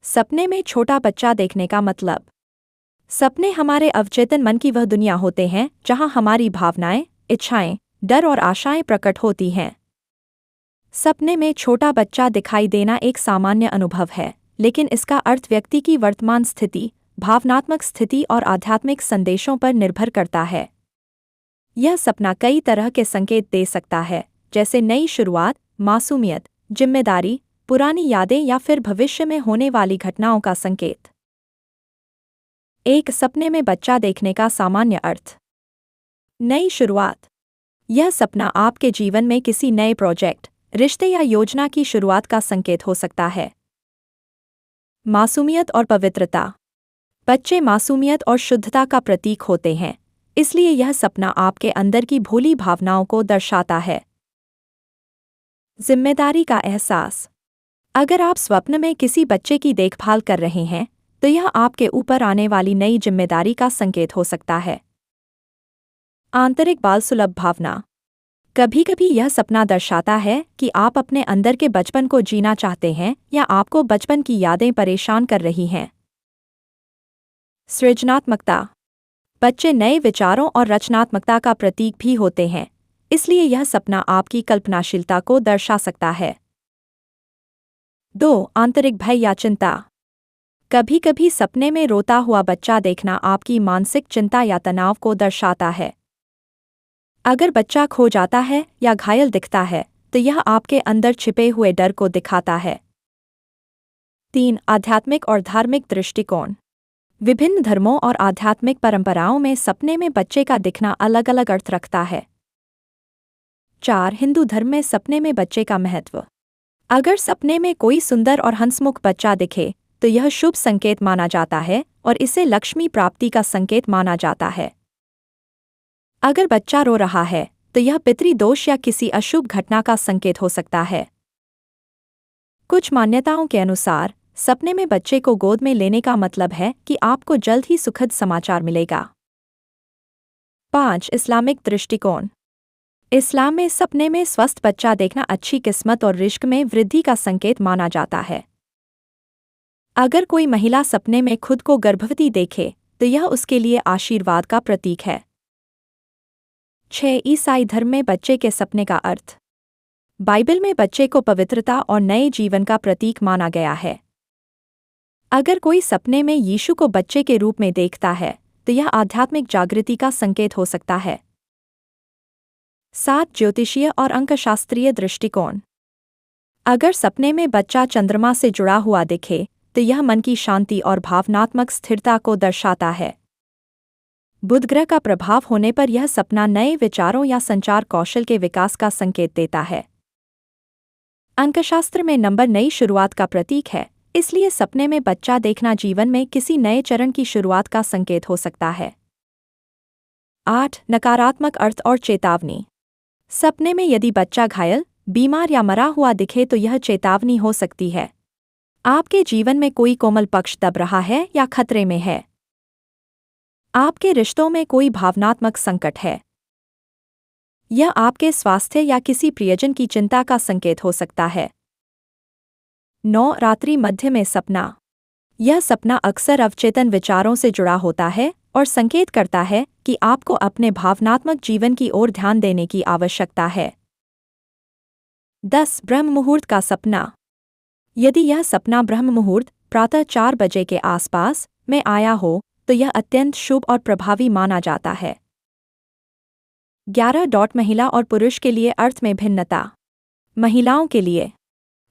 सपने में छोटा बच्चा देखने का मतलब। सपने हमारे अवचेतन मन की वह दुनिया होते हैं जहां हमारी भावनाएं, इच्छाएं, डर और आशाएं प्रकट होती हैं। सपने में छोटा बच्चा दिखाई देना एक सामान्य अनुभव है, लेकिन इसका अर्थ व्यक्ति की वर्तमान स्थिति, भावनात्मक स्थिति और आध्यात्मिक संदेशों पर निर्भर करता है। यह सपना कई तरह के संकेत दे सकता है, जैसे नई शुरुआत, मासूमियत, जिम्मेदारी, पुरानी यादें या फिर भविष्य में होने वाली घटनाओं का संकेत। एक सपने में बच्चा देखने का सामान्य अर्थ। नई शुरुआत। यह सपना आपके जीवन में किसी नए प्रोजेक्ट, रिश्ते या योजना की शुरुआत का संकेत हो सकता है। मासूमियत और पवित्रता। बच्चे मासूमियत और शुद्धता का प्रतीक होते हैं, इसलिए यह सपना आपके अंदर की भोली भावनाओं को दर्शाता है। जिम्मेदारी का एहसास। अगर आप स्वप्न में किसी बच्चे की देखभाल कर रहे हैं, तो यह आपके ऊपर आने वाली नई जिम्मेदारी का संकेत हो सकता है। आंतरिक बाल सुलभ भावना। कभी कभी यह सपना दर्शाता है कि आप अपने अंदर के बचपन को जीना चाहते हैं या आपको बचपन की यादें परेशान कर रही हैं। सृजनात्मकता। बच्चे नए विचारों और रचनात्मकता का प्रतीक भी होते हैं, इसलिए यह सपना आपकी कल्पनाशीलता को दर्शा सकता है। 2. आंतरिक भय या चिंता। कभी कभी सपने में रोता हुआ बच्चा देखना आपकी मानसिक चिंता या तनाव को दर्शाता है। अगर बच्चा खो जाता है या घायल दिखता है, तो यह आपके अंदर छिपे हुए डर को दिखाता है। 3. आध्यात्मिक और धार्मिक दृष्टिकोण। विभिन्न धर्मों और आध्यात्मिक परंपराओं में सपने में बच्चे का दिखना अलग अलग अर्थ रखता है। 4. हिंदू धर्म में सपने में बच्चे का महत्व। अगर सपने में कोई सुंदर और हंसमुख बच्चा दिखे, तो यह शुभ संकेत माना जाता है और इसे लक्ष्मी प्राप्ति का संकेत माना जाता है। अगर बच्चा रो रहा है, तो यह पितृदोष या किसी अशुभ घटना का संकेत हो सकता है। कुछ मान्यताओं के अनुसार सपने में बच्चे को गोद में लेने का मतलब है कि आपको जल्द ही सुखद समाचार मिलेगा। 5. इस्लामिक दृष्टिकोण। इस्लाम में सपने में स्वस्थ बच्चा देखना अच्छी किस्मत और रिज़्क में वृद्धि का संकेत माना जाता है। अगर कोई महिला सपने में खुद को गर्भवती देखे, तो यह उसके लिए आशीर्वाद का प्रतीक है। 6. ईसाई धर्म में बच्चे के सपने का अर्थ। बाइबल में बच्चे को पवित्रता और नए जीवन का प्रतीक माना गया है। अगर कोई सपने में यीशु को बच्चे के रूप में देखता है, तो यह आध्यात्मिक जागृति का संकेत हो सकता है। 7. ज्योतिषीय और अंकशास्त्रीय दृष्टिकोण। अगर सपने में बच्चा चंद्रमा से जुड़ा हुआ दिखे, तो यह मन की शांति और भावनात्मक स्थिरता को दर्शाता है। बुध ग्रह का प्रभाव होने पर यह सपना नए विचारों या संचार कौशल के विकास का संकेत देता है। अंकशास्त्र में नंबर नई शुरुआत का प्रतीक है, इसलिए सपने में बच्चा देखना जीवन में किसी नए चरण की शुरुआत का संकेत हो सकता है। 8. नकारात्मक अर्थ और चेतावनी। सपने में यदि बच्चा घायल, बीमार या मरा हुआ दिखे, तो यह चेतावनी हो सकती है। आपके जीवन में कोई कोमल पक्ष दब रहा है या खतरे में है। आपके रिश्तों में कोई भावनात्मक संकट है। यह आपके स्वास्थ्य या किसी प्रियजन की चिंता का संकेत हो सकता है। 9. रात्रि मध्य में सपना। यह सपना अक्सर अवचेतन विचारों से जुड़ा होता है और संकेत करता है कि आपको अपने भावनात्मक जीवन की ओर ध्यान देने की आवश्यकता है। 10. ब्रह्म मुहूर्त का सपना। यदि यह सपना ब्रह्म मुहूर्त प्रातः 4 बजे के आसपास में आया हो, तो यह अत्यंत शुभ और प्रभावी माना जाता है। 11. महिला और पुरुष के लिए अर्थ में भिन्नता। महिलाओं के लिए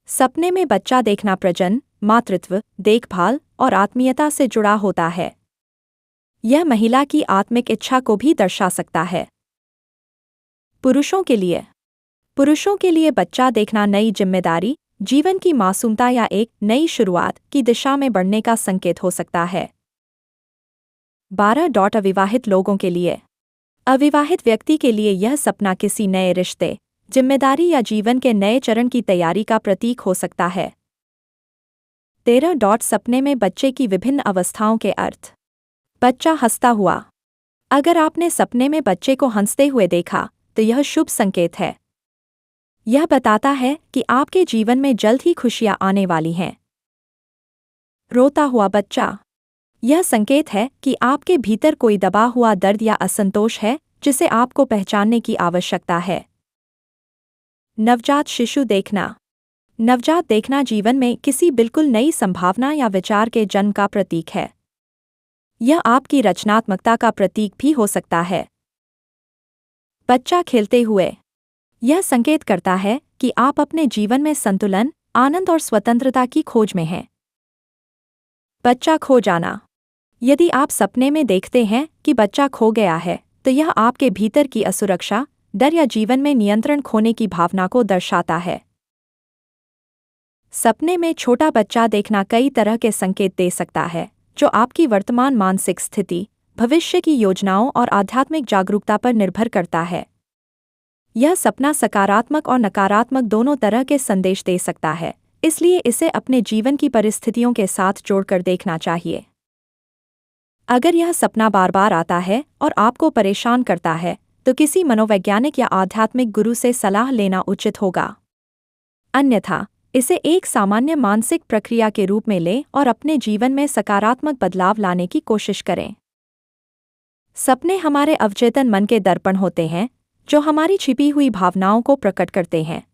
सपने में बच्चा देखना प्रजनन, मातृत्व, देखभाल और आत्मीयता से जुड़ा होता है। यह महिला की आत्मिक इच्छा को भी दर्शा सकता है। पुरुषों के लिए बच्चा देखना नई जिम्मेदारी, जीवन की मासूमता या एक नई शुरुआत की दिशा में बढ़ने का संकेत हो सकता है। 12. अविवाहित लोगों के लिए। अविवाहित व्यक्ति के लिए यह सपना किसी नए रिश्ते, जिम्मेदारी या जीवन के नए चरण की तैयारी का प्रतीक हो सकता है। 13. सपने में बच्चे की विभिन्न अवस्थाओं के अर्थ। बच्चा हंसता हुआ। अगर आपने सपने में बच्चे को हंसते हुए देखा, तो यह शुभ संकेत है। यह बताता है कि आपके जीवन में जल्द ही खुशियां आने वाली हैं। रोता हुआ बच्चा। यह संकेत है कि आपके भीतर कोई दबा हुआ दर्द या असंतोष है जिसे आपको पहचानने की आवश्यकता है। नवजात शिशु देखना। नवजात देखना जीवन में किसी बिल्कुल नई संभावना या विचार के जन्म का प्रतीक है। यह आपकी रचनात्मकता का प्रतीक भी हो सकता है। बच्चा खेलते हुए। यह संकेत करता है कि आप अपने जीवन में संतुलन, आनंद और स्वतंत्रता की खोज में हैं। बच्चा खो जाना। यदि आप सपने में देखते हैं कि बच्चा खो गया है, तो यह आपके भीतर की असुरक्षा, डर या जीवन में नियंत्रण खोने की भावना को दर्शाता है। सपने में छोटा बच्चा देखना कई तरह के संकेत दे सकता है, जो आपकी वर्तमान मानसिक स्थिति, भविष्य की योजनाओं और आध्यात्मिक जागरूकता पर निर्भर करता है। यह सपना सकारात्मक और नकारात्मक दोनों तरह के संदेश दे सकता है, इसलिए इसे अपने जीवन की परिस्थितियों के साथ जोड़कर देखना चाहिए। अगर यह सपना बार बार आता है और आपको परेशान करता है, तो किसी मनोवैज्ञानिक या आध्यात्मिक गुरु से सलाह लेना उचित होगा। अन्यथा, इसे एक सामान्य मानसिक प्रक्रिया के रूप में लें और अपने जीवन में सकारात्मक बदलाव लाने की कोशिश करें। सपने हमारे अवचेतन मन के दर्पण होते हैं, जो हमारी छिपी हुई भावनाओं को प्रकट करते हैं।